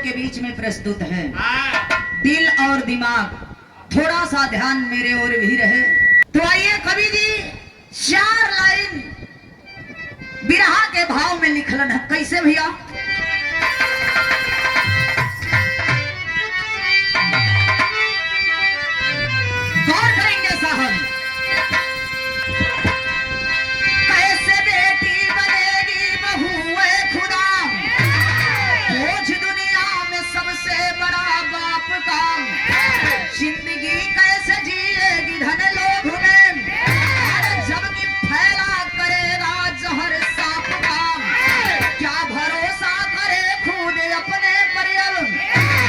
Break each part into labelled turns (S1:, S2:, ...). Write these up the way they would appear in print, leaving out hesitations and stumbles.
S1: के बीच में प्रस्तुत है। दिल और दिमाग थोड़ा सा ध्यान मेरे ओर भी रहे। तो आइए कवि जी 4 लाइन बिरहा के भाव में लिखलन है। कैसे भैया? गौर करेंगे साहब। कैसे बेटी बनेगी बहू है खुदा, बोझ दुनिया में सबसे बड़ा बाप का, जिंदगी कैसे जिएगी धन लोभ में, जबकि फैला करेगा जहर सांप का, क्या भरोसा करे खुद अपने परियल,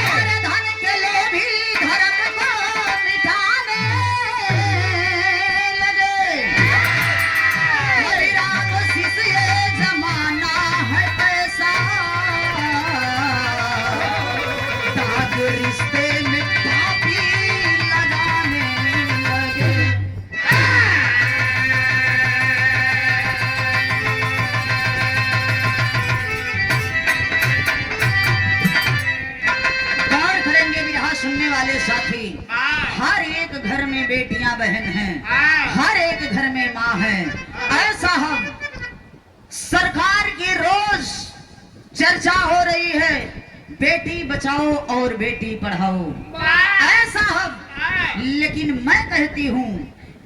S1: और धन के लोभी धर्म को मिटाने लगे। हरि राम शिष्य ये जमाना है पैसा, दाग रिश्ते में पापी लगाने लगे। गौर करेंगे बिरहा सुनने वाले साथी। हर एक घर में बेटियां बहन हैं, हर एक घर में माँ है। ऐसा हम सरकार की रोज चर्चा हो रही है, बेटी बचाओ और बेटी पढ़ाओ। ऐसा हम, लेकिन मैं कहती हूँ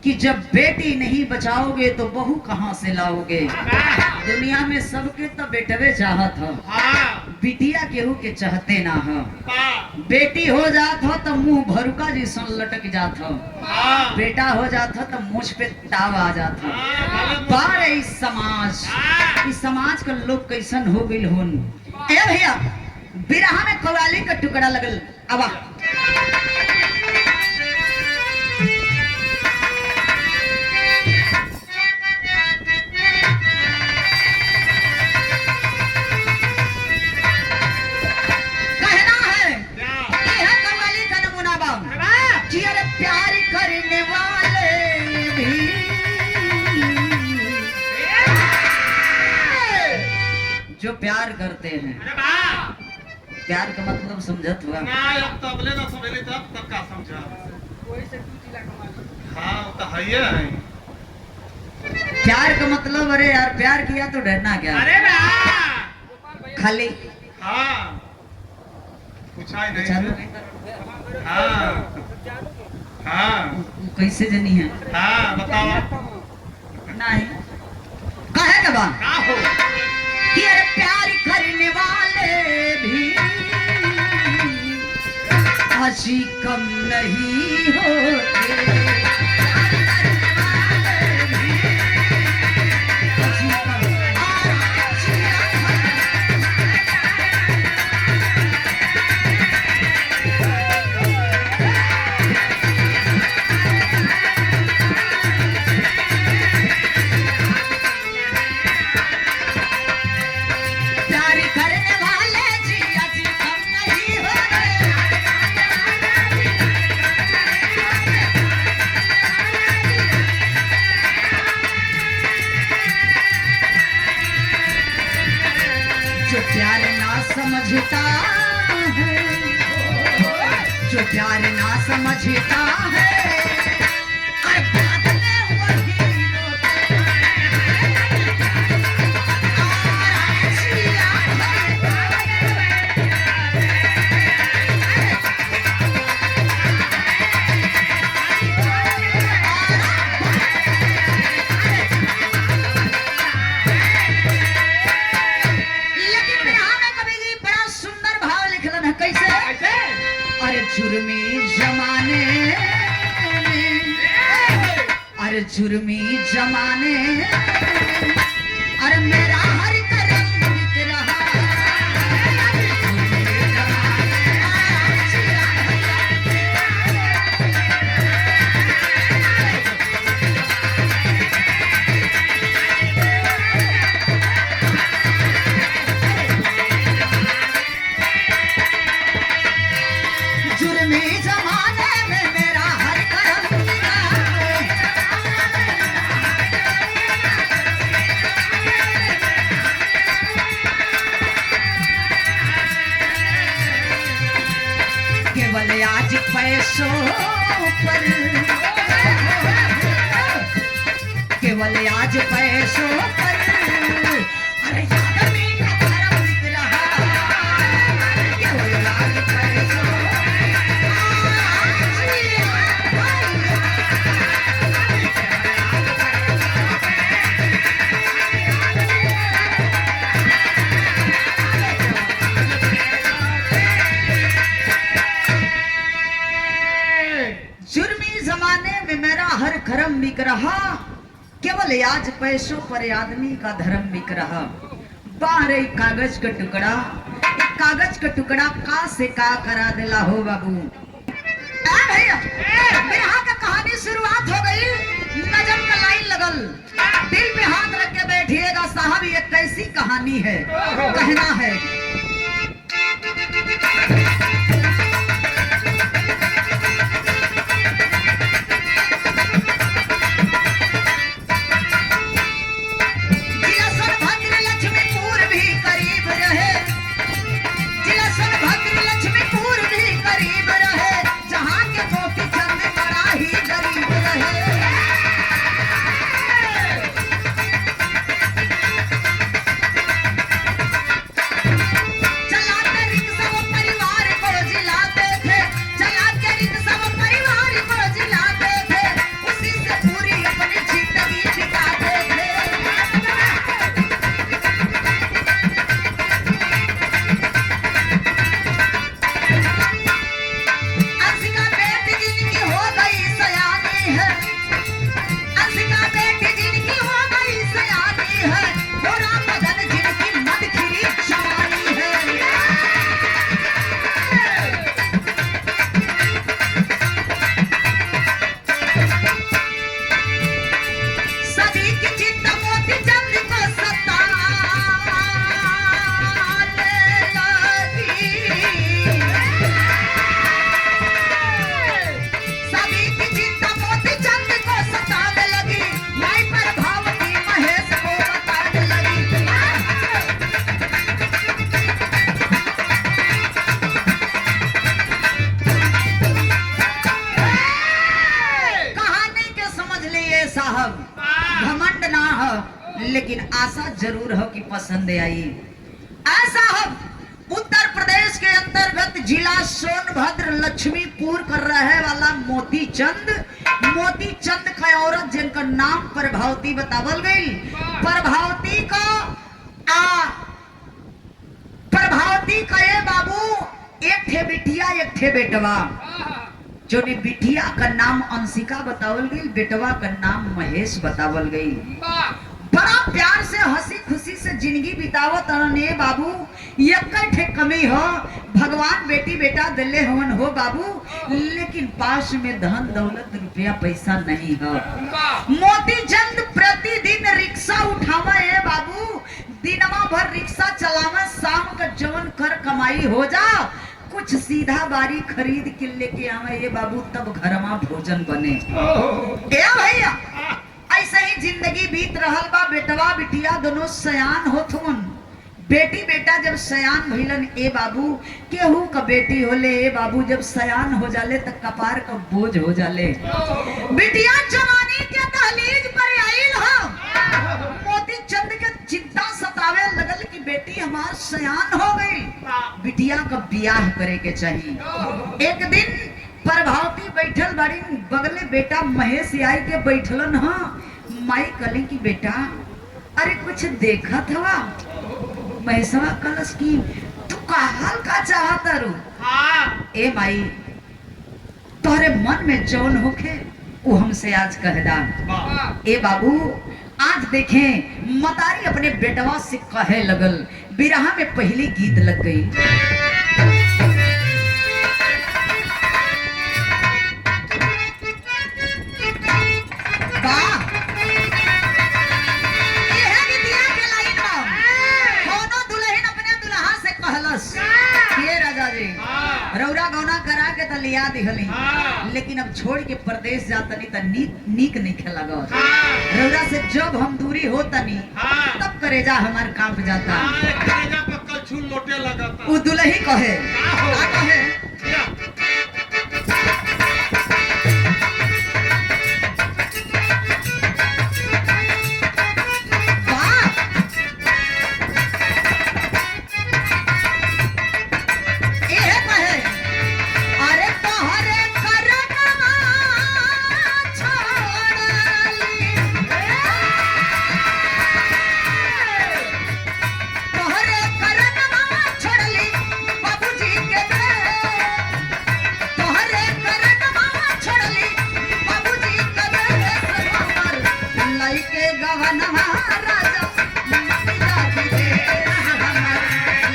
S1: कि जब बेटी नहीं बचाओगे तो बहू कहाँ से लाओगे? दुनिया में सबके तो बेटवे चाहत हो, बिटिया केहू के चाहते ना हो। बेटी हो जात हो तो मुंह भरुका जैसन लटक जात हो, बेटा हो जात हो तो मुझ पे ताव आ जात हो। बार इस समाज का लोग कैसन हो गइल होन। ए भैया बिरहा में कव्वाली का टुकड़ा लगल। अब कहना है कि है कव्वाली का नमूना बाम कि अरे प्यार करने वाले भी जो प्यार करते हैं, प्यार का मतलब समझत हुआ? प्यार का मतलब, अरे यार प्यार किया तो डरना क्या? खाली चलो कैसे जनी है? नहीं कहे के बा कि अरे प्यार करने वाले भी हंसी कम नहीं होते। समझता है, जो प्यार ना समझता है, अरे बाद में वही रोते जुर्मी जमाने में, अरे जुर्मी जमाने, अरे मेरा हर करम बिक रहा। जुर्मी जमाने में मेरा हर करम बिक रहा। केवल आज पैसों पर, अरे आदमी का धर्म बिक रहा, केवल आज पैसों मेरा हर कर्म बिक रहा, केवल आज पैसों पर आदमी का धर्म बिक रहा। बाहर एक कागज का टुकड़ा, एक कागज का टुकड़ा का से का करा देला हो बाबू। भैया बिरहा का कहानी शुरुआत हो गई, नजम का लाइन लगल, दिल पे हाथ रख के बैठिएगा साहब, ये कैसी कहानी है। कहना है घमंड ना हो, लेकिन आशा जरूर हो कि पसंद आई। ऐसा हो उत्तर प्रदेश के अंतर्गत जिला सोनभद्र लक्ष्मीपुर का रहे वाला मोती चंद का औरत जिनका नाम प्रभावती बतावल गई। प्रभावती का ये बाबू एक थे बिटिया एक थे बेटवा, जो ने बिटिया का नाम अंशिका बतावल गई, बेटवा का नाम महेश बतावल गई। बड़ा प्यार से हंसी खुशी से जिंदगी बितावत ने बाबू। एक कमी हो, भगवान बेटी बेटा दिले हवन हो बाबू, लेकिन पास में धन दौलत रुपया पैसा नहीं हो। मोती चंद प्रतिदिन रिक्शा उठावा है बाबू, दिनवा भर रिक्शा चलावा, शाम का जवन कर कमाई हो जा, कुछ सीधा बारी खरीद के लेके आवे ये बाबू, तब घर में भोजन बने। भैया ऐसे ही जिंदगी बीत रहल बा। बेटवा बिटिया दोनों सयान होथुन। बेटी बेटा जब सयान भइलन ए बाबू, केहू का बेटी होले ए बाबू जब सयान हो जाले त कपार का बोझ हो जाले। बिटिया जवानी के दहलीज पर आइल हो, मोती चंद के चिंता सतावे लगल कि बेटी हमार सयान हो गई, बिटिया का ब्याह करे के चाहिए। एक दिन प्रभावती बैठल बड़ी, बगले बेटा महेश आई के बैठलन। हाँ माई कले की बेटा अरे कुछ देखा था महेशवा कलश की, तू काहल का चाहता रू? ए माई तोहरे मन में जौन होखे वो हमसे आज कहदा। ए बाबू आज देखें मतारी अपने बेटवा से कहे लगल, बिरहा में पहली गीत लग गई। रौरा गौना करा के त लिया दिहली, लेकिन अब छोड़ के परदेश जातनी त नीक नहीं खेला गो। रौरा से जब हम दूरी होतनी तब करेजा हमार कांप जाता, करेजा पर कलछुल लोटे लगाता। वो दुल्ही कहे का कहे गवनवा राजा मटिया विदेश हमर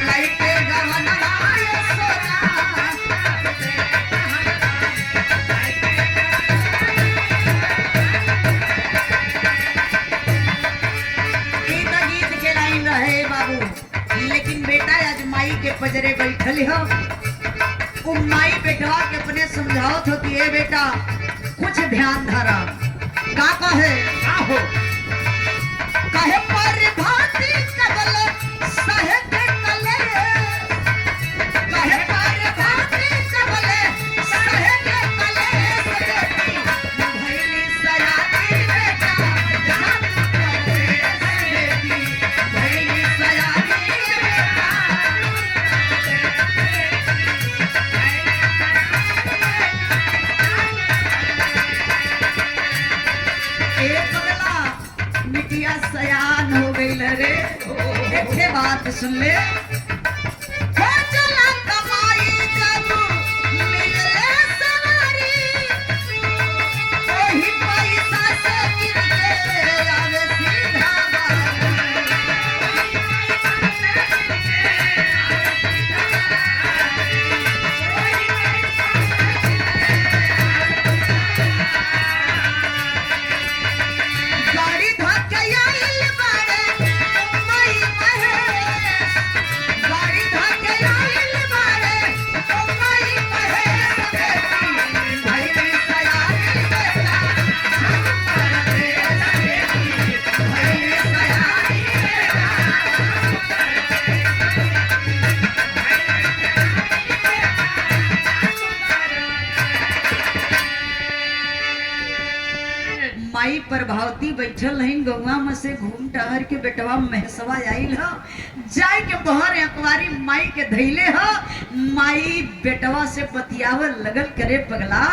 S1: लइके गवनवा ये सोना गीत के लाइन रहे बाबू, लेकिन बेटा आज माई के पजरे बैठल हो। वो माई बेटवा के अपने समझाओ थो कि ए बेटा कुछ ध्यान धरा। का कहे कहे पर भांति कबल सहे के कले, कहे पर भांति कबल सहे के कले भैली सयानी बेटा जान बेटी भैली सयानी बेटा। मिटिया सयान हो गई रे, एक बात सुन ले। हो चला कमाई जब मिले सवारी, वही पैसा से गिरते आवे सीधा माई प्रभावती बैठल नहीं गौवा में से घूम टहर के बेटवा महसवा आइल हो, जाय के बहर अकवारी माई के धैले हो। माई बेटवा से बतियावर लगल करे पगला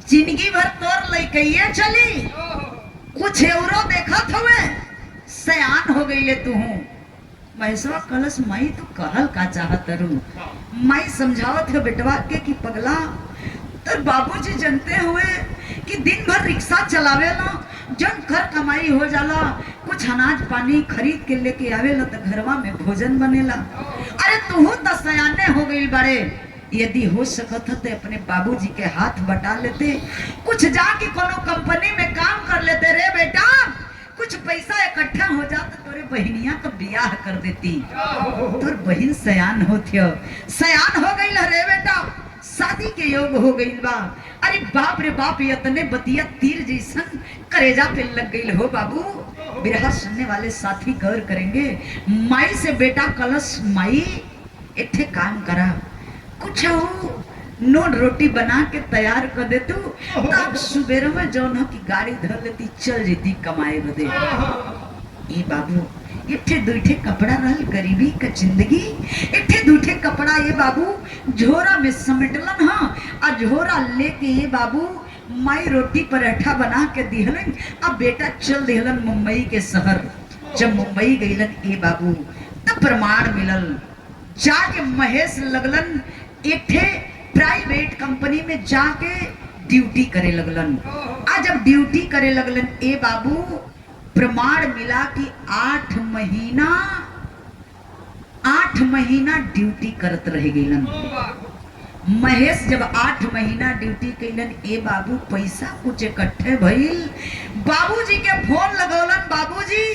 S1: जिंदगी भर तोर लइकइये चली, कुछ औरो देखत हुए सयान हो गईले तू। महसवा कलश माई तू कहल का चाहत रू। माई समझावत है बेटवा के कि पगला तो बाबूजी जानते हुए कि दिन भर रिक्शा चलावेला, जब घर कमाई हो जाला कुछ अनाज पानी खरीद के लेके आवेला तो घरवा में भोजन बनेला। अरे तू तो सयाने हो गई बड़े, यदि हो सकत तो अपने बाबूजी के हाथ बटा लेते, कुछ जाके कोनो कंपनी में काम कर लेते रे बेटा, कुछ पैसा इकट्ठा हो जाता तोरे बहनिया का ब्याह कर देती। तोर बहन सयान होती, सयान हो गई रे बेटा, शादी के योग हो गई बा। अरे बाप रे बाप, इतने बतिया तीर जैसन करेजा पे लग गई हो बाबू। बिरहा सुनने वाले साथी गौर करेंगे। माई से बेटा कलश माई इथे काम करा, कुछ हो नोट रोटी बना के तैयार कर दे तू, तब सुबेर में जौन की गाड़ी धर लेती चल जेती कमाए बदे। ये बाबू इठे दूठे कपड़ा रहल गरीबी का जिंदगी, इठे दूठे कपड़ा ये बाबू झोरा में समेटलन हा, और झोरा लेके ये बाबू माई रोटी पराठा बना के दिहलन। अब बेटा चल दिहलन मुंबई के शहर। जब मुंबई गईलन ये बाबू तब प्रमाण मिलल, जाके महेश लगलन इठे प्राइवेट कंपनी में जाके ड्यूटी करे लगलन। आज जब ड्यूटी करे लगलन ए बाबू प्रमाण मिला कि 8 महीना ड्यूटी करत रह गईलन। महेश जब 8 महीना ड्यूटी कैलन ए बाबू पैसा कुछ इकट्ठे भइल। बाबूजी के फोन लगौलन, बाबूजी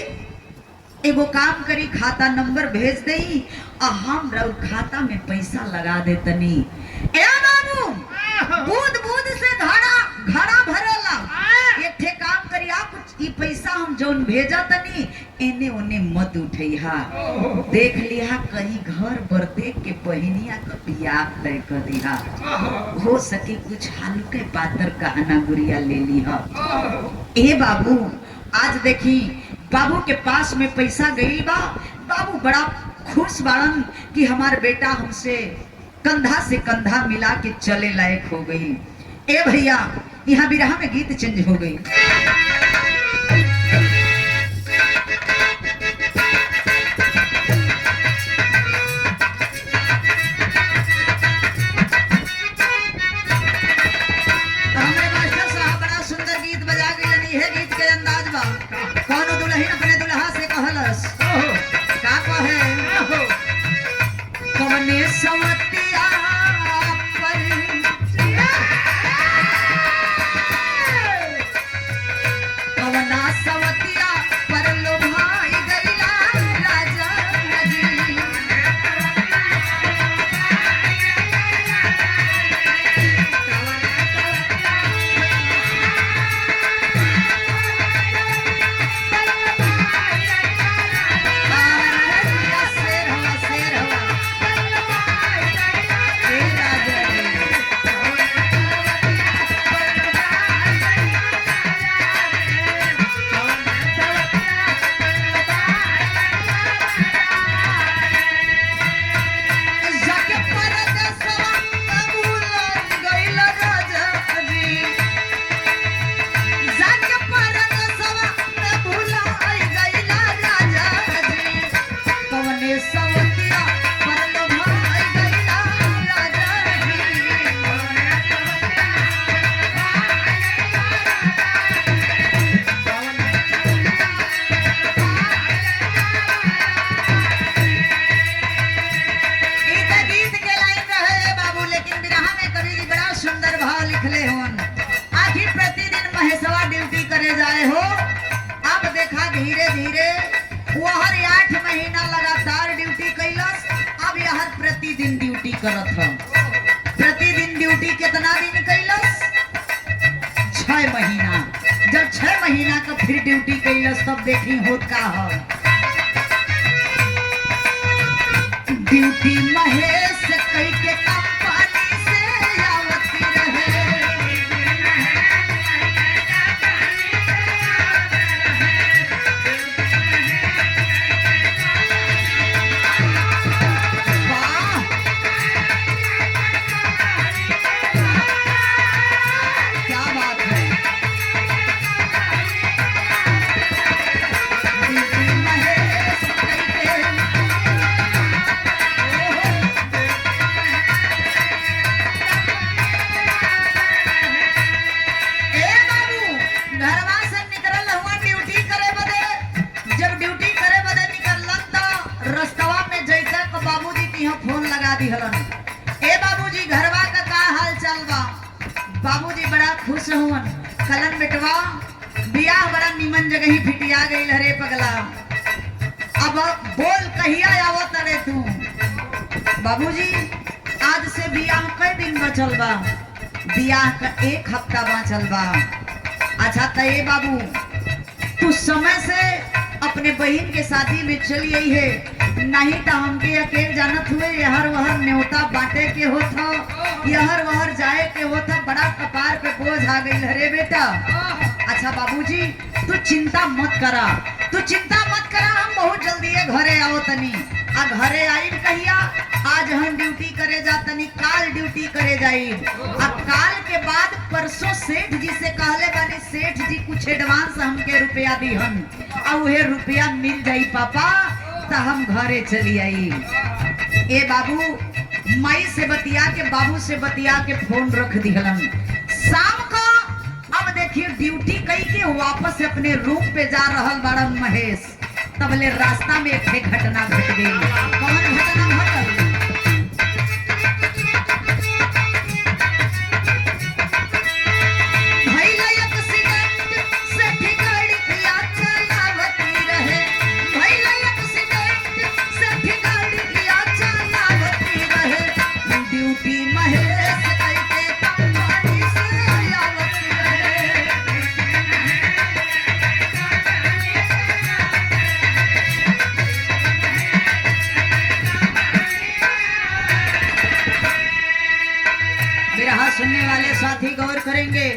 S1: एगो काम करी खाता नंबर भेज दई और हम रउ खाता में पैसा लगा देतनी। ए बाबू बूंद बूंद से घड़ा भरेला, एक ठे काम करी आप ई पैसा हम जौन भेजा तनी एने ओने मत उठैहा, देख लिहा कहीं घर बर देख के बहनिया का बियाह तय कर दिहा, हो सके कुछ हल्के पातर कहना गुड़िया ले लिहा। ए बाबू आज देखी बाबू के पास में पैसा गई बा, बाबू बड़ा खुश बाड़न कि हमार बेटा हमसे कंधा से कंधा मिला के चले लायक हो गई। ए भैया यहाँ बिरहा में गीत चेंज हो गई। हमारे मास्टर साहब बड़ा सुंदर गीत बजा गई, है गीत के अंदाज बा। जाए हो। अब देखा धीरे धीरे वहर 8 महीना लगातार ड्यूटी कैलस। अब यहर प्रतिदिन ड्यूटी करत ह। प्रतिदिन ड्यूटी कितना दिन कैलस? 6 महीना। जब 6 महीना का फिर ड्यूटी कैलस तब देखी होत का ह। ड्यूटी महेश कई के कंपनी से आवती रहे। वाह! क्या बात है। ड्यूटी महेश कई के फोन लगा दी हलन। ए बाबूजी घरवा का हाल चाल बा? बाबूजी बड़ा खुश हुवन। कलन बेटवा बियाह बड़ा निमन जगह ही फिटिया गई हरे पगला। अब बोल कहिया आवत रे तू? बाबूजी आज से बियाह कई दिन बचल बा? बियाह का 1 हफ्ता बचल बा। अच्छा त ए बाबू तू समय से अपने बहन के शादी में चली आई है, नहीं तो हमके अकेले जानत हुए यहर वहर न्योता बांटे के होत हो, यहर वहर जाए के होत हो। बड़ा कपार पे बोझ आ गई हरे बेटा। अच्छा बाबूजी तू चिंता मत करा, तू चिंता मत करा। हम बहुत जल्दी घरे आओ तनी। आ घरे आई कहिया? आज हम ड्यूटी करे जा तनी, काल ड्यूटी करे जाई। अब काल के बाद परसों सेठ जी से कहले बानी, सेठ जी कुछ एडवांस हमके रुपया दीहन। और वह रुपया मिल जाई पापा तो हम घरे चली आई। ए बाबू माई से बतिया के बाबू से बतिया के फोन रख दिहलन। शाम को अब देखिए ड्यूटी कई के वापस अपने रूम पे जा रहल बाड़न महेश। तबले रास्ता में एक घटना घट गई। कौन घटना घटल? सुनने वाले साथी गौर करेंगे।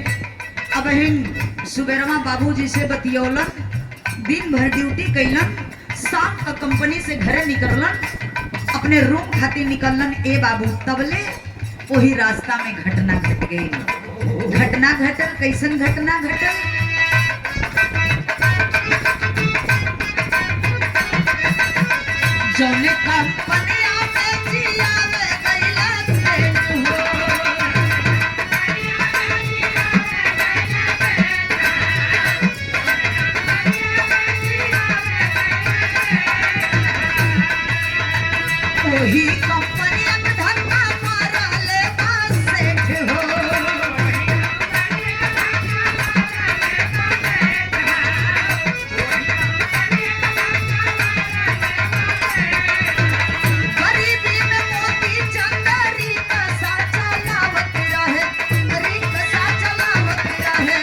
S1: अब हिन सुबेरवा बाबूजी से बतियौलन, दिन भर ड्यूटी कैलन, शाम का कंपनी से घरे निकललन, अपने रूम खातिर निकललन। ए बाबू तबले वही रास्ता में घटना घट गई। घटना घटल, कैसन घटना घटल? जौने कंपनिया में जियावे गइला ट्रेन हो। वही कंपनिया में धक्का मारले बा सेठ हो। गरीबी में मोती चंदरी का सा चलावत रहे, रिक्शा चलावत रहे।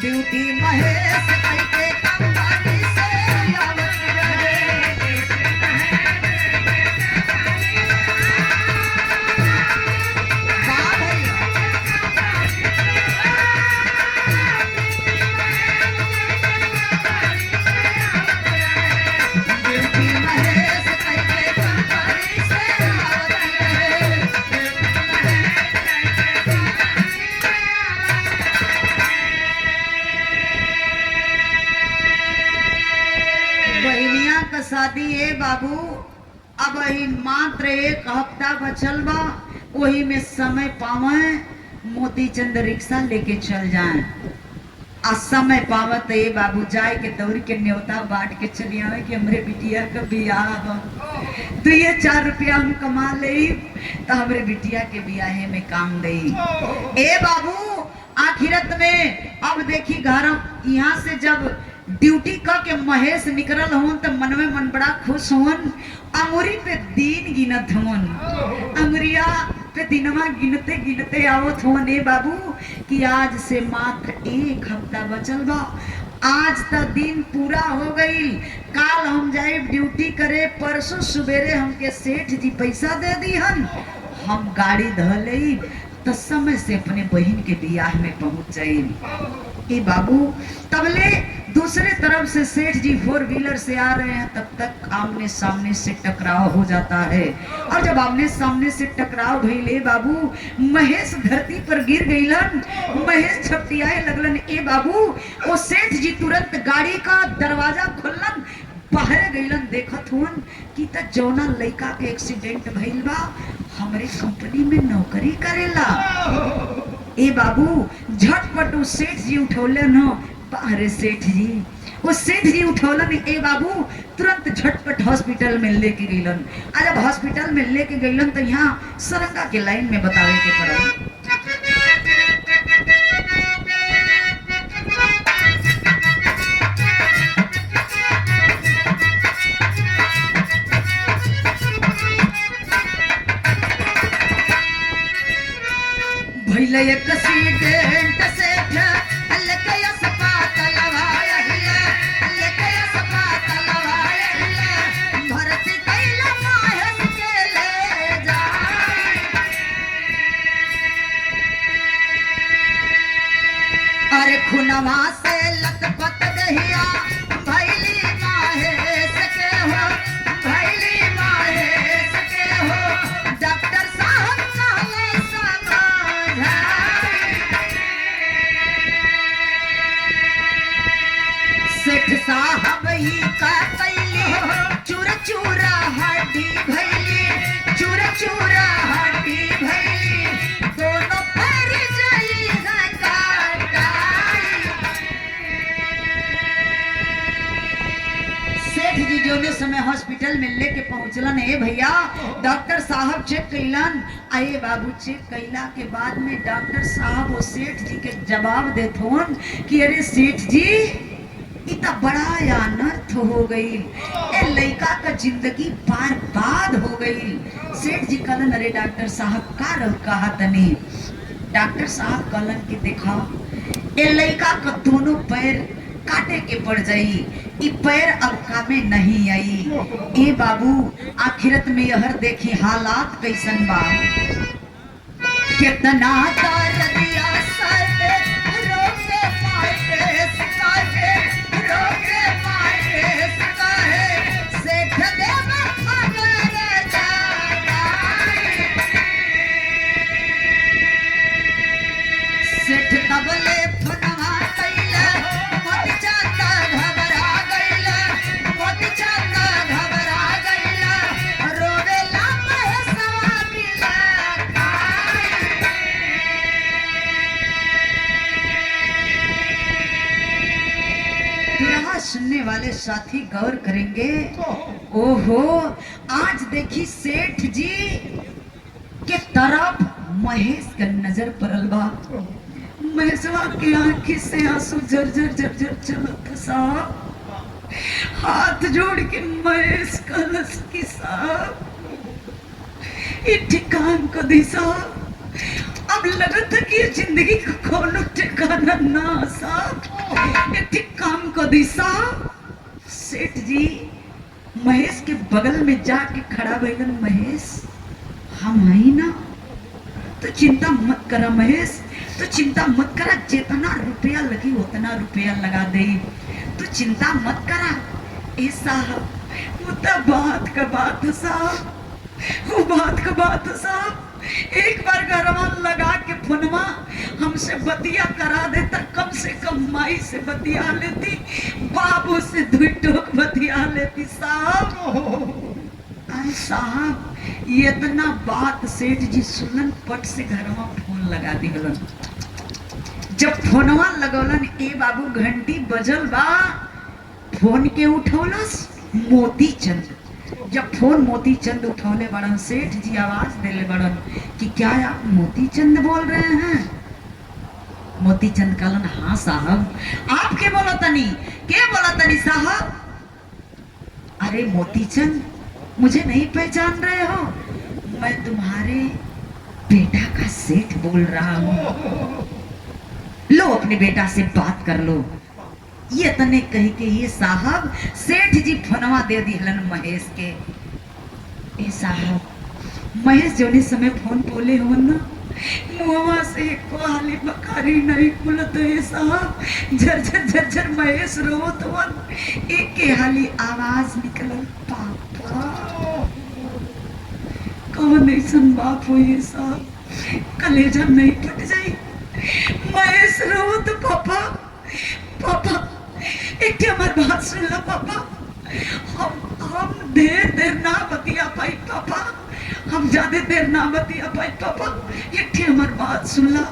S1: ड्यूटी महेश कई के कंपनी से आवत रहे। शादी ए बाबू अब ही मात्र 1 हफ्ता बचल बा। वही में समय पावे मोती चंद रिक्शा लेके चल जाए। आ समय पावत ए बाबू जाए के दौड़ के न्योता बांट के चली आवे कि हमरे बिटिया का बियाह हो। तो ये 4 रुपया हम कमा ले तो हमरे बिटिया के बियाहे में काम दे। ए बाबू आखिरत में अब देखी घर यहाँ से जब ड्यूटी का के महेश निकलल होन तो मन में मन बड़ा खुश होन। अंगुरी पे दिन गिनत होन, अंगुरिया पे दिनमा गिनते गिनते आवत होन ए बाबू कि आज से मात्र 1 हफ्ता बचल बा, आज तो दिन पूरा हो गई, काल हम जाए ड्यूटी करे, परसों सवेरे हमके सेठ जी पैसा दे दीहन, हम गाड़ी धले तो समय से अपने बहन के बियाह में पहुंच जाए। ए बाबू तबले दूसरे तरफ से सेठ जी 4 व्हीलर से आ रहे हैं, तब तक आमने सामने से टकराव हो जाता है। और जब आमने सामने से टकराव भइले बाबू, महेश धरती पर गिर गईलन, महेश छपटियाए लगलन। ए बाबू वो सेठ जी तुरंत गाड़ी का दरवाजा खोलन, बाहर गईलन, देखत हुन कि त जौना लड़का के एक्सीडेंट भइल बा हमरे कंपनी में नौकरी करेला। ए बाबू झटपट उस सेठ जी उठौलन हो, बाहरे सेठ जी, वो सेठ जी उठौलन। ए बाबू तुरंत झटपट हॉस्पिटल में लेके गईलन। जब हॉस्पिटल में लेके गईलन तो यहाँ सरंगा के लाइन में बतावे के पड़ल। भइले एक्सीडेंट से लेके अस्पताल लवाया हिला, लेके अस्पताल लवाया हिला, भर्ती कइला महेश के ले जाए। अरे खुनवा से लथपथ दहिया भइली महेश के हो, भइली महेश के हो, डॉक्टर साहब कहले समझाई। सेठ साहब ही का कैली चूरा चूरा हड्डी भइली, चूरा चूरा हड्डी भइली, दोनों पैर जाई है काटाई। सेठ जी जोने समय हॉस्पिटल में लेके पहुंचलन, ए भैया डॉक्टर साहब चेक कैलन। आए बाबू चेक कैला के बाद में डॉक्टर साहब वो सेठ जी के जवाब देत होन कि अरे सेठ जी इतना बड़ा अनर्थ हो गई, ए लड़का का जिंदगी बर्बाद हो गई। सेठ जी कहलन अरे डॉक्टर साहब का कहा तनी। डॉक्टर साहब कहलन कि देखा ए लड़का का दोनों पैर काटे के पड़ जाई, ई पैर अब कामे नहीं आई। ए बाबू आखिरत में यहर देखी हालात कैसन बा, कितना दर्दिया सहे रोके पाए सकाहे, रोके पाए सकाहे, सेठ देव खबर जाए। सेठ तबले फनवा कैला मत जाता घबरा गईला, मत जाता घबरा गईला, रोवेला महेशवा मिला दुल्हा सुनने वाले साथी गौर करेंगे। ओहो आज देखी सेठ जी के तरफ महेश का नजर पड़ल बा, महेशवा की आंखी से आंसू झरझर झरझर चलत साहब, हाथ जोड़ के महेश कलश की साहब ये ठिकान को दी साहब, अब लगत है कि जिंदगी का कोनो ठिकाना ना साहब, ये ठिकान को दी साहब। सेठ जी महेश के बगल में जाके खड़ा भइलन, महेश हम आई ना तो चिंता मत करा महेश, तो चिंता मत करा, जितना रुपया लगी उतना रुपया लगा दे, तो चिंता मत करा। ए साहब वो तो बात का बात है साहब, वो बात का बात है साहब, एक बार गरवा लगा के फोनवा हमसे बतिया करा देता, कम से कम माई से बतिया लेती, बाबू से 2 टोक बतिया लेती साहब। साहब ये इतना बात सेठ जी सुनन, पट से घरवा फोन लगा दिलन। जब फोनवा लगौलन ए बाबू घंटी बजल बा, फोन के उठौलस मोती चंद। जब फोन मोती चंद उठौले बड़न, सेठ जी आवाज देले बड़न कि क्या आप मोती चंद बोल रहे हैं? मोतीचंद कहलन हाँ साहब। आप के बोला तनी? के बोला तनी साहब? अरे मोतीचंद, मुझे नहीं पहचान रहे हो? मैं तुम्हारे बेटा का सेठ बोल रहा हूँ। लो अपने बेटा से बात कर लो। ये तने कही के ये साहब सेठ जी फोनवा दे दिहलन महेश के। ए साहब महेश जोने समय फोन बोले हो ना, मुहवा से को हाली बकारी नहीं खुलत है साहब। झरझर झरझर महेश रोत वन, एक के हाली आवाज निकलल पापा। कौन ऐसन बात हुई साहब, कलेजा नहीं फट जाई। महेश रोत पापा पापा, एक हमार बात सुन लो पापा। हम देर ना बतिया पाई पापा, हम ज्यादा देर ना बतिया पाई पापा। एक ठे हमार बात सुन ला।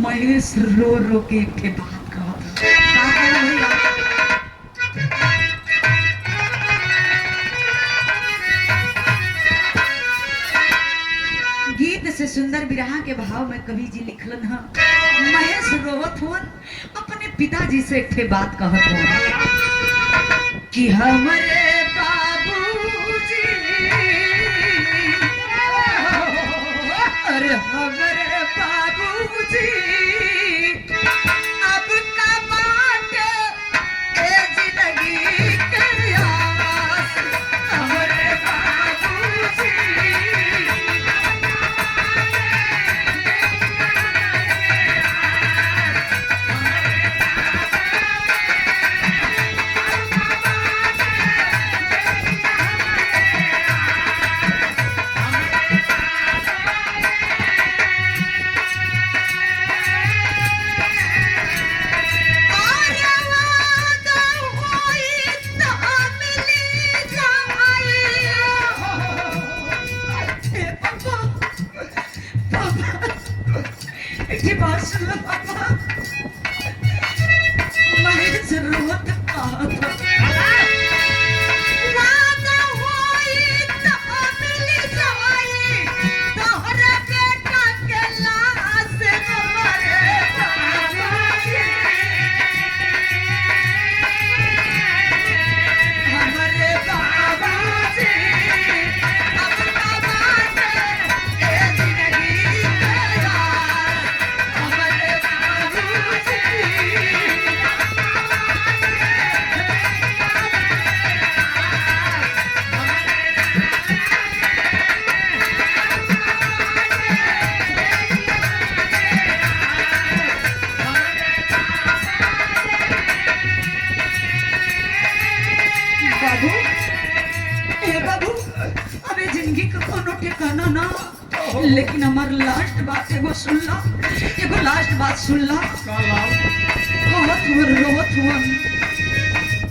S1: महेश रो रो के एक ठे बात कहा था। गीत से सुंदर विरहा के भाव में कवि जी लिखलन है। महेश रोवत हुन अपने पिताजी से एक ठे बात कहत हुन कि हमरे बाबूजी, अरे हमरे बाबूजी अब का बात ए जिंदगी के आस। हमरे बाबूजी लेकिन हमार लास्ट बात एगो सुन ला, एगो लास्ट बात सुन ला। कहत हुन रोवत हुन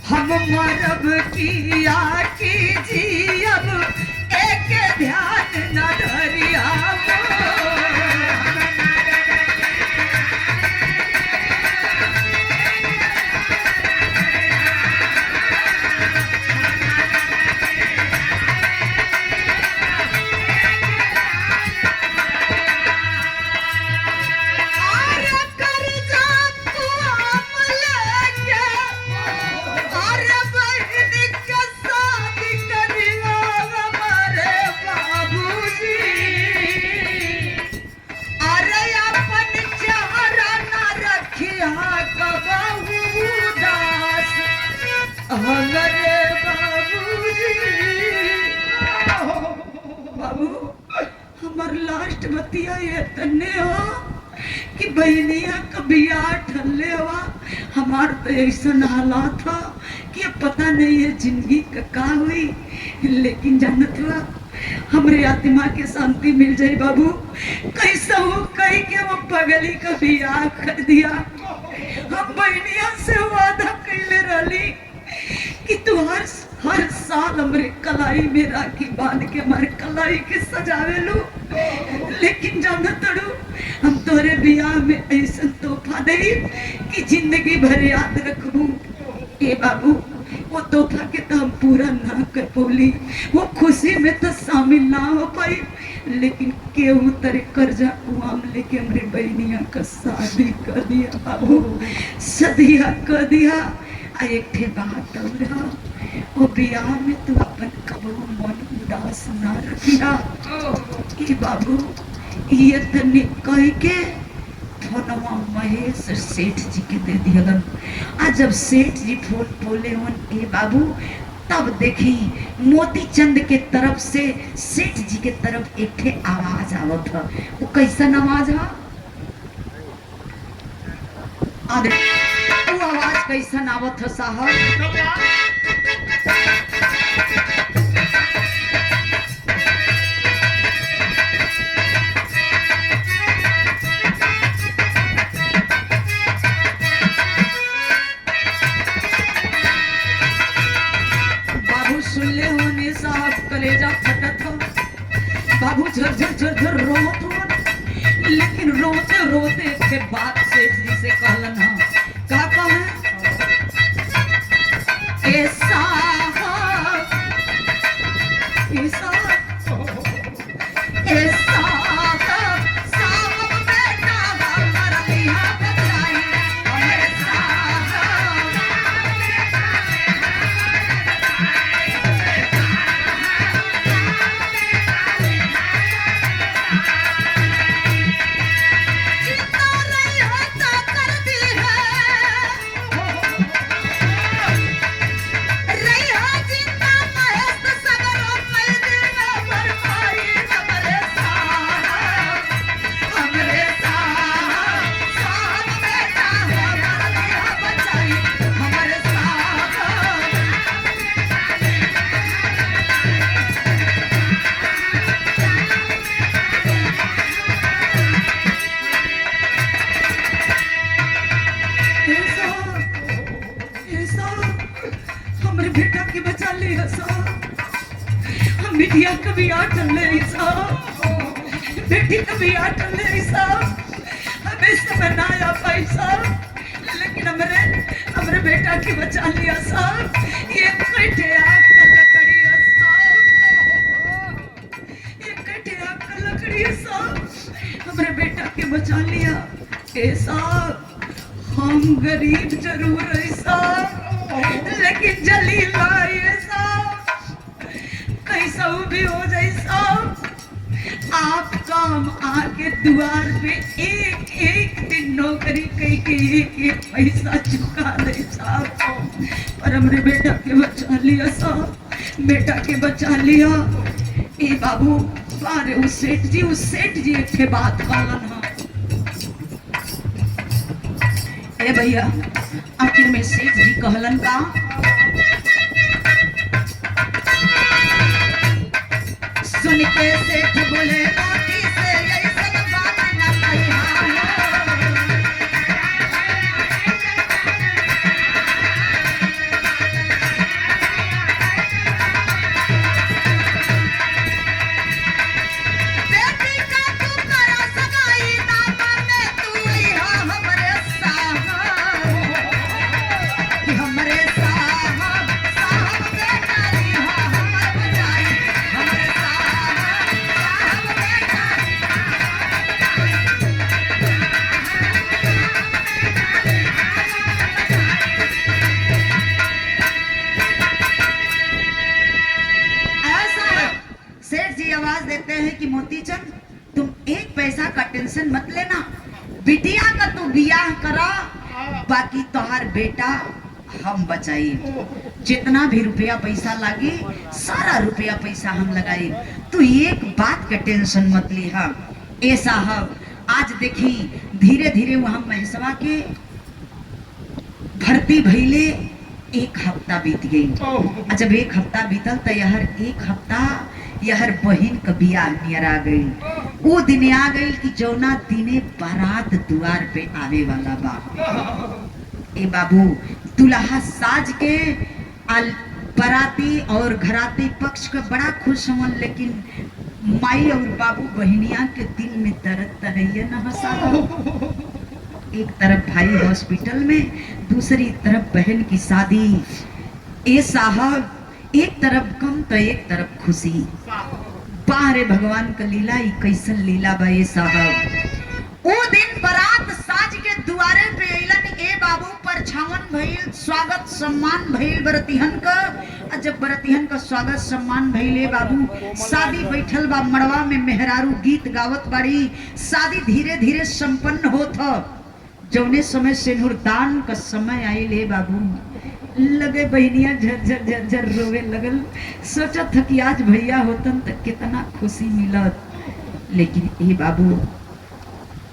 S1: हम मरब किया कीजी अब एक ध्यान न धरिया। लास्ट बतिया ये तन्ने हो कि बहनिया कभी ठल्ले हुआ। हमार तो ऐसा हालात था कि अब पता नहीं है जिंदगी का हुई, लेकिन जानत हुआ हमरे आत्मा के शांति मिल जाए बाबू। कैसा हो कहीं के वो पगली का बियाह कर दिया। हम बहनिया से वादा कैले रही कि तू हर साल हमरे कलाई में राखी बांध के हमारे कलाई के सजावे लो, लेकिन जाना तड़ो हम तोरे बियाह में ऐसा तोहफा दे कि जिंदगी भर याद रखबू। ए बाबू वो तोहफा के तो हम पूरा ना कर पोली, वो खुशी में तो शामिल ना हो पाई, लेकिन केहू तरे कर्जा कुआम लेके हमरे बहनिया का शादी कर दिया बाबू, सदिया कर दिया। आ एक ठे बात और वो बियाह में तू अपन कबो मन उदास ना रखिया। ई बाबू ये तने कह के फोनवा महेश सेठ जी के दे दिहलन। आ जब सेठ जी फोन बोले हन ए बाबू, तब देखी मोती चंद के तरफ से सेठ जी के तरफ एक ठे आवाज आवत था। वो कैसन आवाज है? वो आवाज कैसन आवत है साहब? सुनले होने साहब कलेजा फटत हो। बाबू झरझर झरझर रोत हो, लेकिन रोते रोते के बाद सेठ जी से कहलन हा का कहे ए साहब, ए साहब, ए साहब, साहब बेटा हमारा बियाह बचाई, ए साहब। बिटिया कभी आटल नहीं साहब, बेटी कभी आटल नहीं साहब, हमें समय ना आया पैसा, लेकिन हमरे बेटा की बचा लिया साहब। ये कटे आग का लकड़ी है साहब, ये कटे आग का लकड़ी है साहब, हमरे बेटा के बचा लिया। ए साहब हम गरीब जरूर है साहब, लेकिन जलील है साहब, कैसा भी हो जाए साहब। आप काम आके द्वार पे एक एक दिन नौकरी कई के एक पैसा चुका दे साहब, पर हमरे बेटा के बचा लिया साहब, बेटा के बचा लिया। ए बाबू बारे उस सेठ जी एक के बात कहलन हा। ए भैया आखिर में सेठ जी कहलन का सुन के सेठ बोले मोती से ऐसन बात न कहिया बेटी का तू करा सगाई ना माने तू यहाँ हमरे साहब कि हमरे साहब साहब बेटा यहाँ हमर बजाई हमरे आवाज देते हैं कि मोतीचंद तुम एक पैसा का टेंशन मत लेना, बिटिया का तू बियाह करा, बाकी तोहार बेटा हम बचाई, जितना भी रुपया पैसा लागी सारा रुपया पैसा हम लगाई, तू एक बात का टेंशन मत ली। हाँ ए साहब आज देखी धीरे धीरे वहां महेशवा के भर्ती भइले एक हफ्ता बीत गई। जब एक हफ्ता बीतल तो यहर एक हफ्ता यहर बहन का बियाह नियर आ गई। वो दिन आ गई कि जौना दिने बारात द्वार पे आवे वाला बा। ए बाबू दुल्हा साज के बाराती और घराती पक्ष का बड़ा खुश हुआ, लेकिन माई और बाबू बहनिया के दिल में दर्द तरैया न हंसा। एक तरफ भाई हॉस्पिटल में, दूसरी तरफ बहन की शादी। ए साहब एक तरफ गम तो एक तरफ खुशी। बाहरे भगवान का लीला ही कैसन लीला बा ये साहब। वो दिन बारात साज के दुआरे पे अइलन, ए बाबू पर छावन भइल, स्वागत सम्मान भइल बरतिहन का। जब बरतिहन का स्वागत सम्मान भइल, ए बाबू शादी बैठल बा मड़वा में, मेहरारू गीत गावत बाड़ी, शादी धीरे धीरे संपन्न होत। जौने समय सिंदूरदान का समय आइल, ए बाबू लगे बहनिया झरझर झरझर रोवे लगल। सोचत था कि आज भैया होतन तो कितना खुशी मिलत। लेकिन ए बाबू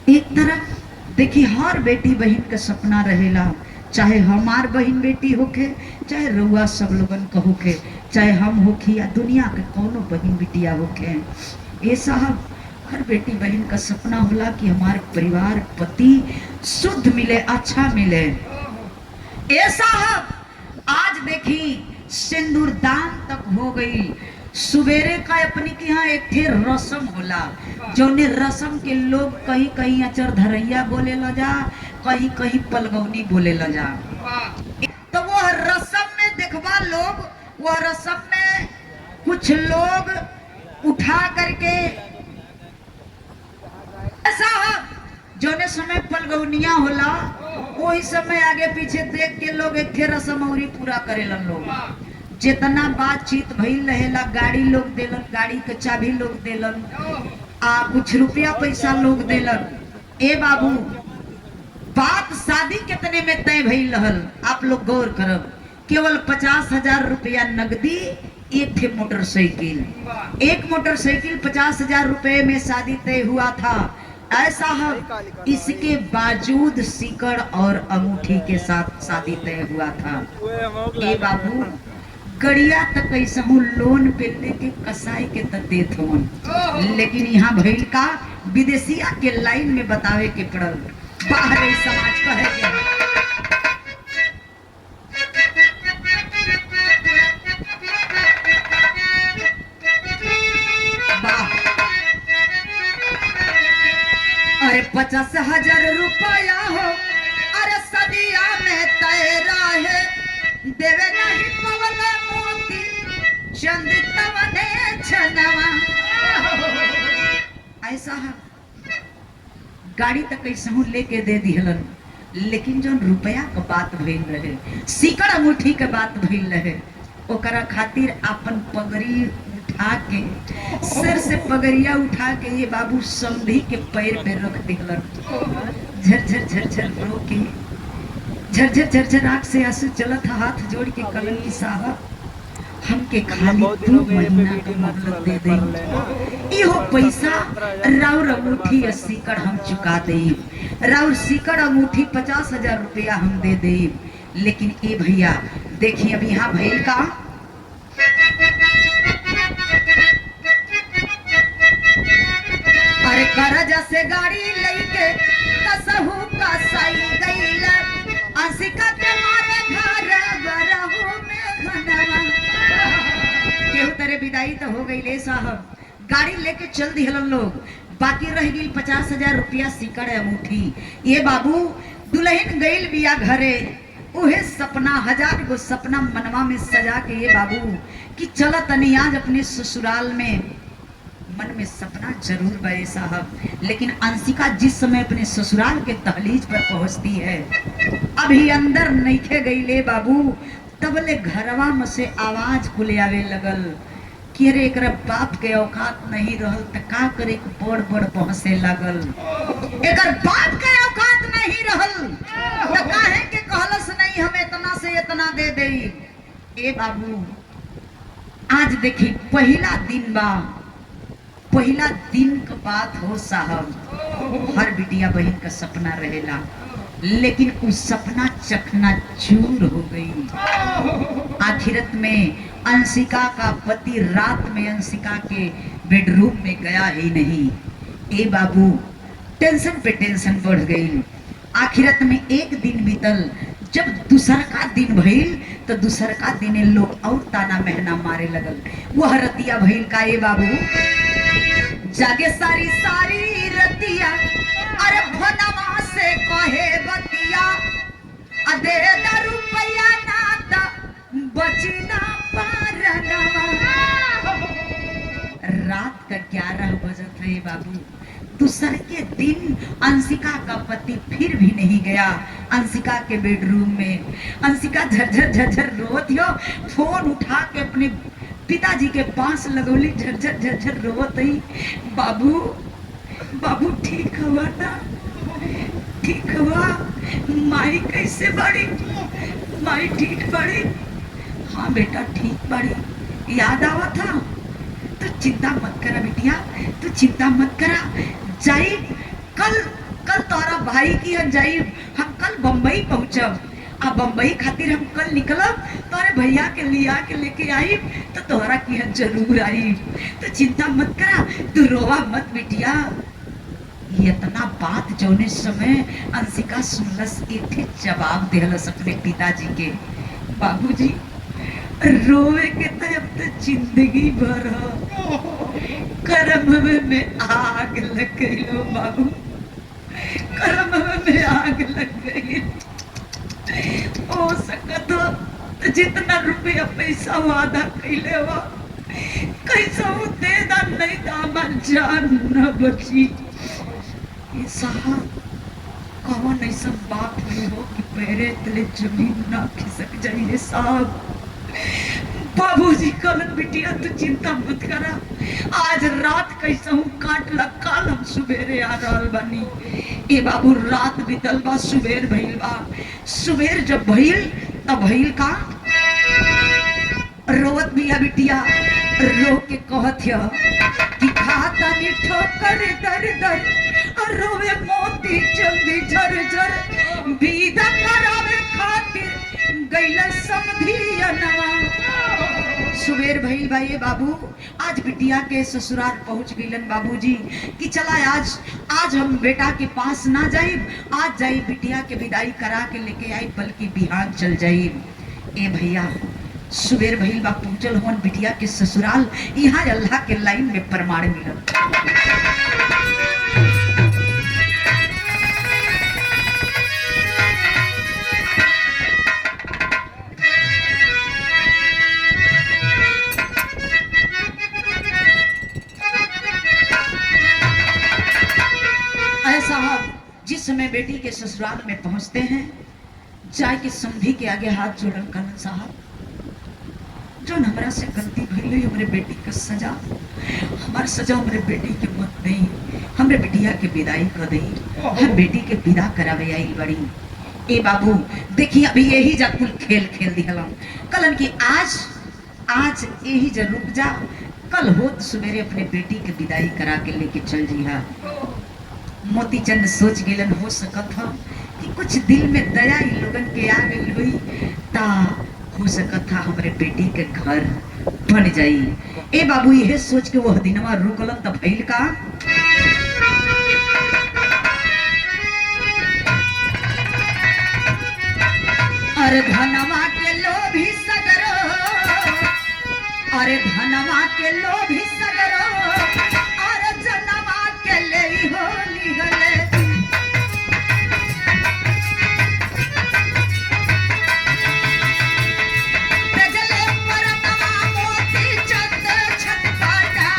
S1: एक तरफ देखी हर बेटी बहन का सपना रहेला, चाहे हमार बहन बेटी होके, चाहे रउआ सब लोगन का होके, चाहे हम होखी या दुनिया के कोनो बहन बेटिया होके। ये साहब हर बेटी बहन का सपना होला कि हमारे परिवार पति शुद्ध मिले, अच्छा मिले। ये साहब आज देखी सिंदूरदान तक हो गई। सुबेरे का अपनी के यहाँ एक थे रसम होला, जौने रसम के लोग कहीं कहीं अचर धरैया बोले ल जा, कहीं कहीं पलगौनी बोले ल जा। तो वो रसम में देखवा लोग, वो रसम में कुछ लोग उठा करके ऐसा जौने समय पलगौनिया होला, वही समय आगे पीछे देख के लोग एक थे रसम औरी पूरा करेलन। लोग जितना बातचीत भइल रहेला, गाड़ी लोग देलन, गाड़ी के चाबी लोग देलन, कुछ रुपया पैसा लोग देलन। ए बाबू बात शादी कितने में तय भइल रहल, आप लोग गौर करब। केवल 50,000 रुपया नगदी, एक थे मोटरसाइकिल। एक मोटरसाइकिल 50,000 रुपए में शादी तय हुआ था। ऐसा है, इसके बावजूद सिकड़ और अंगूठी के साथ शादी तय हुआ था। ए बाबू गड़िया तक कैसा हूँ लोन पे लेके कसाई के तक देत हूँ। लेकिन यहाँ भइल का विदेशिया के लाइन में बतावे के पड़ल। बाहर समाज का है क्या? अरे 50,000 रुपया हो, अरे सदिया में तैरा है, देवे नहीं पवले मोती चंद तवने छनवा। ऐसा है, गाड़ी तक कैसे हूँ लेके दे दिहलन। लेकिन जो रुपया का बात भइल रहे, सिकड़ अंगूठी के बात भइल रहे, ओकरा खातिर अपन पगड़ी उठा के, सिर से पगड़िया उठा के ये बाबू समधी के पैर पे रख दिहलन। झरझर झरझर रो के, झरझर झरझर आंख से आंसू चलत, हाथ जोड़ के कलन की साहब हमके खाली 2 महीना का मोहलत दे दे। इहो पैसा राउर अंगूठी या सिकड़ हम चुका दे, राउर सिकड़ अंगूठी 50,000 रुपया हम दे दे। लेकिन ए भैया देखिए अब यहाँ भइल का, अरे करजा से गाड़ी लेके कसहू कसाई गईला, अंशिका के मारे घर बरहू में घनवा। केहू तेरे विदाई तो हो गई ले साहब, गाड़ी लेके चल दिहलन लोग, बाकी रह गई 50,000 रुपया सिकड़ अंगूठी। ये बाबू दुल्हन गईल बिया घरे, उहे सपना 1000 गो सपना मनवा में सजा के ये बाबू कि चला तनी आज अपने ससुराल में। मन में सपना जरूर बे साहब, लेकिन अंशिका जिस समय अपने ससुराल के दहलीज पर पहुंचती है, अभी अंदर नइखे गईले बाबू, तबले घरवा में से आवाज खुले आवे लगल कि अरे एकरा बाप के औकात नहीं रहल त का करे, बड़ बड़ पहुंचे लगल। एकर बाप के औकात नहीं रहल त काहे के कहलस नहीं हम इतना से इतना दे देई। ए बाबू आज देखी पहला दिन बा, पहला दिन का बात हो साहब, हर बिटिया बहन का सपना रहेला, लेकिन उस सपना चकना चूर हो गई। आखिरत में अंशिका का पति रात में अंशिका के बेडरूम में गया ही नहीं। ए बाबू टेंशन पे टेंशन बढ़ गई। आखिरत में एक दिन बीतल, जब दूसर का दिन भइल तो दूसर का दिन लोग और ताना महना मारे लगल। वह रतिया भइल का ए बाबू, जागे सारी सारी रतिया, अरे भनवा से कहे बतिया, अदे रुपया नाता बचना पारनवा। रात का गए बाबू। दूसर के दिन अंशिका का पति फिर भी नहीं गया अंशिका के बेडरूम में। अंशिका झरझर झरझर रोत हो, फोन उठा के अपने पिताजी के पास लगोली, झरझर झरझर रोत ही, बाबू बाबू ठीक हुआ ना, ठीक हुआ, माई कैसे बड़ी, माई ठीक बड़ी, हाँ बेटा ठीक बड़ी, याद आवा था, तो चिंता मत करा बिटिया, तू चिंता मत करा, जाई कल कल तोरा भाई की हम जाई, हम कल बम्बई पहुंचब, अब बम्बई खातिर हम कल निकलब, तोरे भैया के लिया के लेके आई तो तोहरा की हम जरूर आई, तो चिंता मत करा, तू रोवा मत बिटिया। ये इतना बात जोने समय अंशिका सुनलस, एक जवाब देहलस अपने पिताजी के, बाबूजी रोवे के तो अब तो जिंदगी भर कर्म में आग लग गई हो बाबू, कर्म में आग लग गई, हो सकत हो तो जितना रुपया पैसा वादा कैले हो कैसा हो दे दा, नहीं तो हमार जान न बची। ये साहब कौन ऐसा बात हुई हो कि पैरे तले जमीन ना खिसक जाइए साहब। बाबूजी कलन बिटिया तू चिंता मत करा, आज रात कैसा हूँ काट ला, कल हम सुबेरे आ रहल बानी। ए बाबू रात बीतल बा, सुबेर भइल बा, सुबेर जब भइल तब भइल का, रोवत बिया बिटिया, रो के कहत ह कि खाता नी ठोकर दर दर, और रोवे मोती जल्दी झर झर, विदा करावे खातिर गइल समधियनवा। सुबेर भइल बा ये बाबू, आज बिटिया के ससुराल पहुंच गइलन बाबूजी कि चला आज हम बेटा के पास ना जाइब, आज जाई बिटिया के विदाई करा के लेके आई, बल्कि बिहान चल जाइब। ए भैया सुबेर भइल बा, पहुंचल होन बिटिया के ससुराल, यहाँ अल्लाह के लाइन में प्रमाण मिलल। जिस समय बेटी के ससुराल में पहुंचते हैं, जाके समधी के आगे हाथ जोड़ल कहलन, साहब जो हमरा से गलती भइल, हमरे बेटी का सजा, हमार सजा हमरे बेटी के मत नहीं, हमरे बेटिया के विदाई कर दी, हम बेटी के विदा करावे आई बड़ी। ए बाबू देखिए अभी यही जा कुल खेल खेल दिहलन, कलन की आज यही जा रुक जा, कल होत सवेरे अपने बेटी के विदाई करा के लेके चल जिहा। मोतीचंद सोच गेलन, हो सकत था कि कुछ दिल में दया इन लोगन के आ गई हुई, ता हो सकत था हमारे बेटी के घर बन जाई। ए बाबू यह सोच के वो दिनवा रुकलन, तब भइल का, अरे धनवा के लोभी सगरो, अरे धनवा के लोभी सगरो, अरे जनवा के ले हो निगले, तेजले परतवा मोती चंद छटपटा,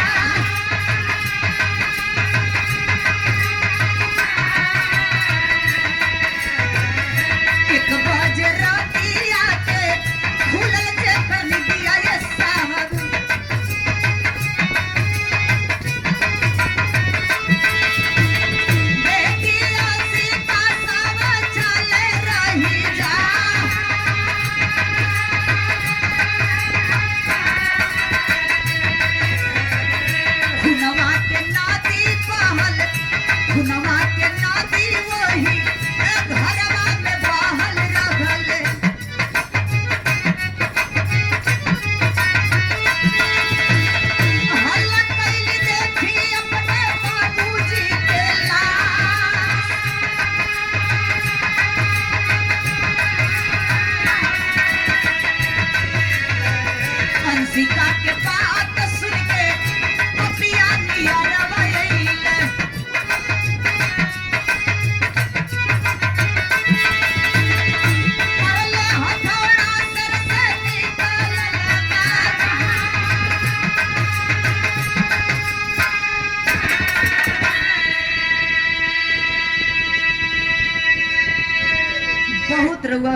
S1: एक बजे रातिया के खुलल जे कर दिया ये साहब,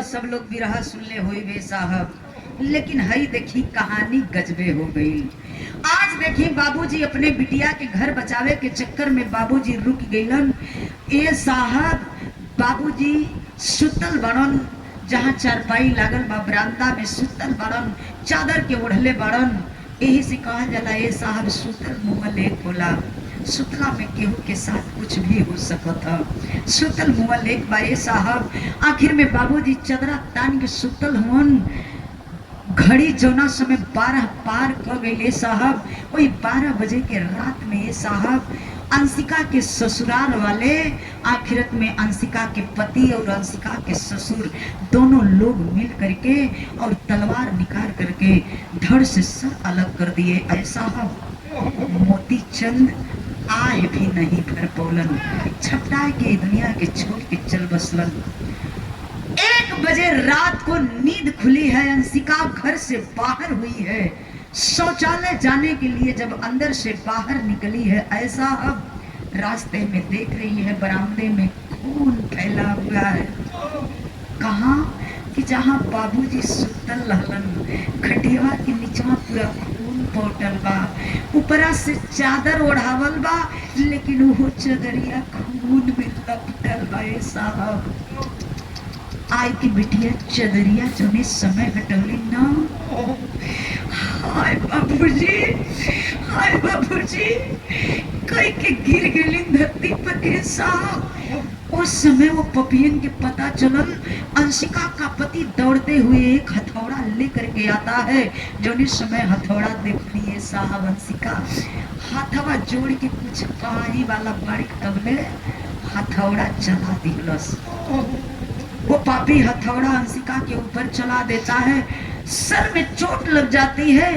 S1: रउआ सब लोग बिरहा सुनले होई बे साहब, लेकिन हई देखी कहानी गजबे हो गई। आज देखी बाबूजी अपने बिटिया के घर बचावे के चक्कर में बाबूजी रुक गईलन। ए साहब बाबूजी सुतल बड़न, जहाँ चारपाई लागल बा बरामदा में सुतल बड़न, चादर के ओढ़ले बड़न। यही से कहा जाला ए साहब सुतल मुँह लेक होला, सुतला में केहू के साथ कुछ भी हो सकता। सुतल मुँह लेक बा ए साहब। आखिर में बाबूजी चदरा तान के सुतल हुन। घड़ी जौना समय 12 पार कर गई साहब। वही 12 बजे के रात में ये साहब अंशिका के ससुराल वाले, आखिरत में अंशिका के पति और अंशिका के ससुर दोनों लोग मिल करके और तलवार निकाल करके धड़ से सर अलग कर दिए। ऐसा मोती चंद आए भी नहीं भर पौलन, छपटा के दुनिया के छोड़ के चल बसलन। 1 बजे रात को नींद खुली है, अंशिका घर से बाहर हुई है। शौचालय जाने के लिए जब अंदर से बाहर निकली है, ऐसा अब रास्ते में देख रही है बरामदे में खून फैला हुआ है। कहाँ कि जहाँ बाबूजी सुतल रहलन, खटिया के नीचवा पूरा खून पोटल बा, ऊपरा से चादर ओढ़ावल बा, लेकिन वो चदरिया खून में लपटल बा। साहब आई की बिटिया चदरिया जोने समय हटौली ना। हाय बाबूजी, हाय बाबूजी, कई के गिर गई धरती पर के साहब। उस समय वो पपियन के पता चलल। अंशिका का पति दौड़ते हुए एक हथौड़ा लेकर के आता है। जोने समय हथौड़ा देख लिए साहब, अंशिका हाथवा जोड़ के कुछ पानी वाला बड़ी तबले हथौड़ा चला दिलस। वो पापी हथौड़ा अंशिका के ऊपर चला देता है, सर में चोट लग जाती है,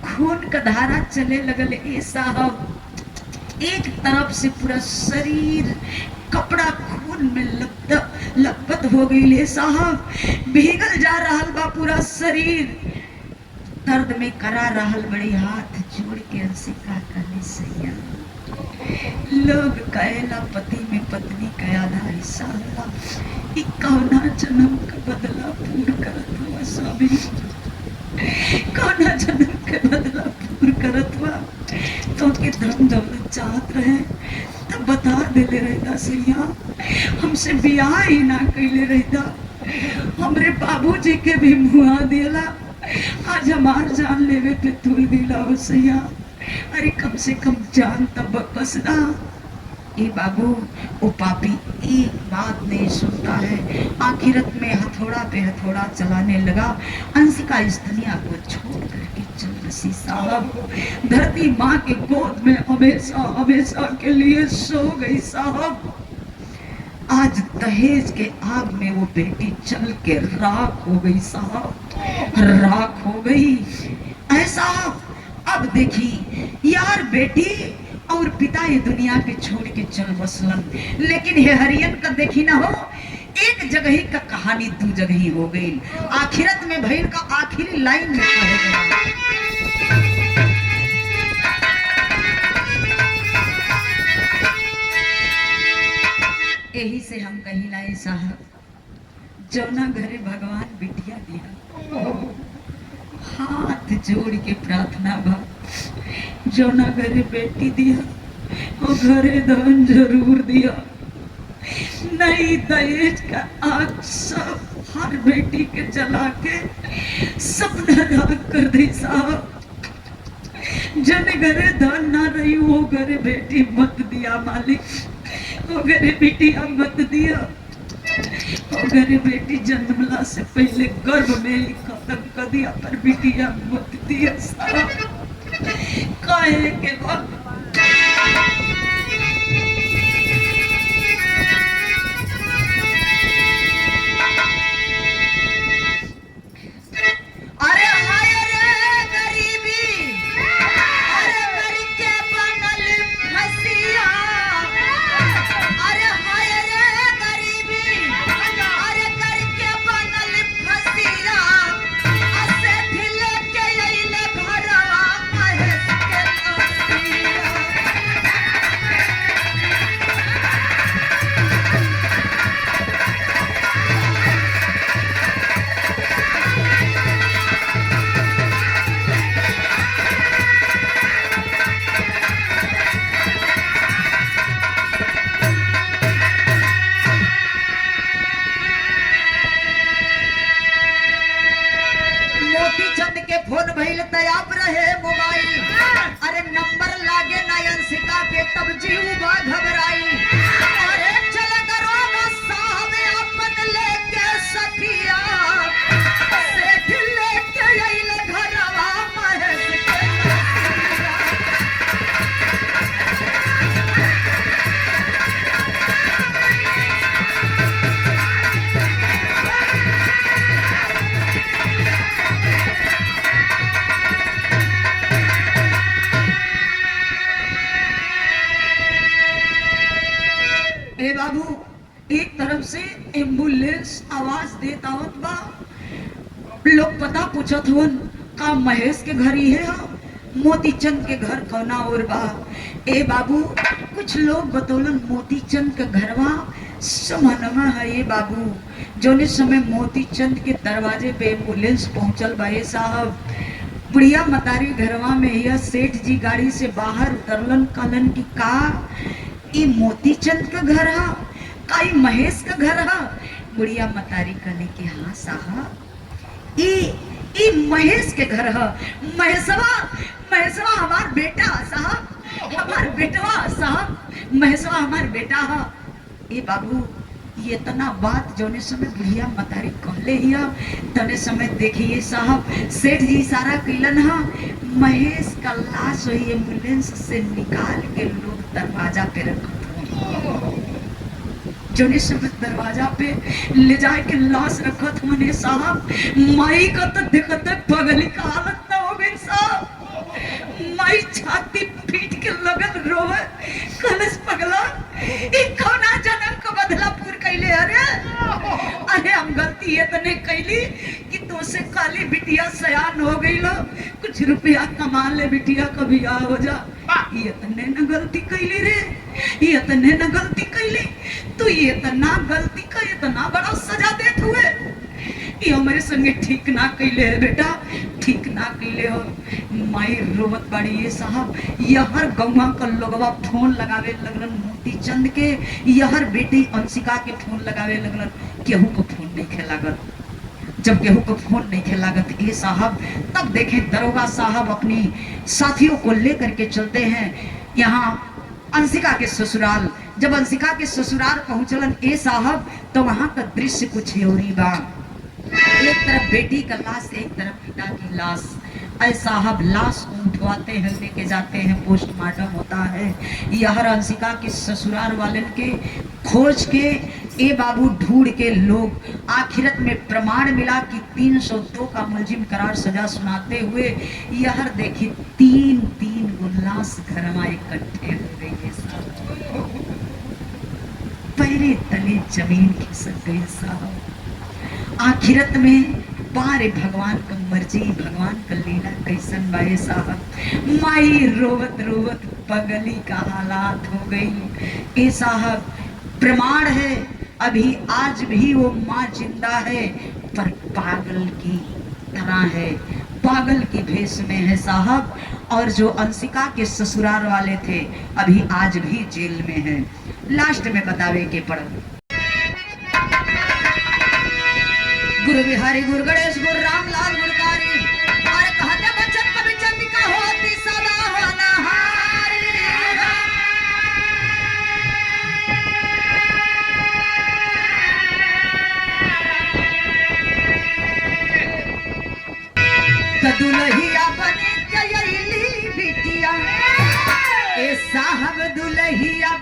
S1: खून का धारा चले लगल। ए साहब एक तरफ से पूरा शरीर कपड़ा खून में लपत हो गई ले साहब, भीगल जा रहा बा पूरा शरीर, दर्द में करा रहल। बड़ी हाथ जोड़ के अंशिका कहली सैया, लोग कहेला पति में पत्नी का आधा हिस्सा होला, ई कौना जन्म का बदला पूर करत हुआ स्वामी, कौना जन्म के बदला पूर करत हुआ। तो के धन दौलत चाहत रहे तब बता देले रहता सैया, हमसे बियाह ही ना कैले रहता, हमरे बाबूजी के भी मुआ देला, आज हमार जान लेवे पे तुल गईला हो सैया। अरे कम से कम जान तब बसना। ए बाबू वो पापी एक बात नहीं सुनता है, आखिरत में हथौड़ा पे हथौड़ा चलाने लगा। अंशिका इस दुनिया को छोड़ करके चल बसी साहब, धरती माँ के गोद में हमेशा हमेशा के लिए सो गई साहब। आज दहेज के आग में वो बेटी चल के राख हो गई साहब, राख हो गई। ऐसा अब देखी यार, बेटी और पिता ये दुनिया के छोड़ के चल बसलन, लेकिन ये हरियन का देखी ना हो, एक जगह ही का कहानी दू जगह ही हो गई। आखिरत में भैर का आखिरी लाइन में यही से हम कही लाई साहब, जौना घरे भगवान बिटिया दिया, हाथ जोड़ के प्रार्थना बा, जौना घरे बेटी दिया वो घरे धन जरूर दिया। नहीं दहेज का आग सब हर बेटी के जला के सपना राख कर दी साहब। जन घरे धन ना रही वो घरे बेटी मत दिया मालिक, वो घरे बेटिया मत दिया, वो घरे बेटी जन्मला से पहले गर्भ में ही खत्म कर दिया, पर बेटिया मत दिया साहब। काहे के वक्त मोती चंद के फोन भइल तैयार रहे मोबाइल, अरे नंबर लागे ना अंशिका के तब जीवा घबराई। अरे चल दरोगा साहब अपन लेके सखिया सेठ लेके आइल घरवा महेश के। ए बाबू, एक तरफ से एम्बुलेंस आवाज देता होत बा, लोग पता पूछत हुन का महेश के घर ही है, मोती चंद के घर कौना और बा। ए बाबू, कुछ लोग बतौलन मोती चंद के घरवा समनवा है। ये बाबू, जोने समय मोती चंद के दरवाजे पे एम्बुलेंस पहुंचल बा ए साहब, बुढ़िया मतारी घरवा में यह सेठ जी गाड़ी से बाहर उतरलन, कहलन की का ई मोती चंद का घर है, का ई महेश का घर है। बुढ़िया मतारी कहने की हाँ साहब, ई महेश के घर है। महेशवा हमार बेटा साहब, हमार बेटवा साहब, महेशवा हमार बेटा है। ए बाबू, ये तना बात जोने समय बुढ़िया मतारी कहले हिया तने समय देखिए साहब, सेठ जी सारा कैलन हा, महेश का लाश हुई एम्बुलेंस से निकाल के लोग दरवाजा पे रखत हो। जोने समय दरवाजा पे ले जाए के लाश रखत होने साहब, माई का तो देखते पगली का हालत ना हो गई साहब। माई छाती पीट के लगन रोवे, कलश पगला ई कौना जन्म का बदलापुर कैले। अरे हम गलती इतने कैली कि तो से काली बिटिया सयान हो गई लो, कुछ रुपया कमा ले बिटिया का बियाह हो जा। इतने न गलती कैली रे, इतने न गलती कैली, तो इतना गलती का इतना बड़ा सजा देत हुए। ये हमारे संगे ठीक ना कैले है बेटा, ठीक ना कैले हो। माई रोवत बाड़ी ये साहब, यहर गौवा का लोगवा फोन लगावे लगलन मोती चंद के, यहर बेटी अंशिका के फोन लगावे लगलन, केहू को फोन नहीं खेलागत। जब केहू को फोन नहीं खेलागत ये साहब, तब देखें दरोगा साहब अपनी साथियों को लेकर के चलते हैं यहाँ अंशिका के ससुराल। जब अंशिका के ससुराल पहुंचलन ए साहब, तो वहां का दृश्य कुछ योरी बा। एक तरफ बेटी का लाश, एक तरफ पिता की लाश। ऐ साहब, लाश को उठवाते हैं, लेके जाते हैं, पोस्टमार्टम होता है। यह अंशिका के ससुराल वाले के खोज के ए बाबू ढूंढ के लोग आखिरत में प्रमाण मिला कि 302 का मुलजिम करार सजा सुनाते हुए यह देखी 3 गो लाश घर में इकट्ठे हो गई है साहब। पैरे तले जमीन खिसक गई साहब। आखिरत में बारे भगवान का मर्जी, भगवान का लीला कैसन बाए साहब। माई रोवत रोवत पगली का हालात हो गई ए साहब। प्रमाण है अभी आज भी वो माँ जिंदा है, पर पागल की तरह है, पागल की भेष में है साहब। और जो अंशिका के ससुराल वाले थे अभी आज भी जेल में है। लास्ट में बतावे के पड़ गुरु बिहारी, गुरु गणेश, गुरु रामलाल गुरकारी। अरे कहते बच्चन कभी चंदिका होती सदा होनहारी। तो दुल्हिया बने के अइली बिटिया ए साहब, दुल्हिया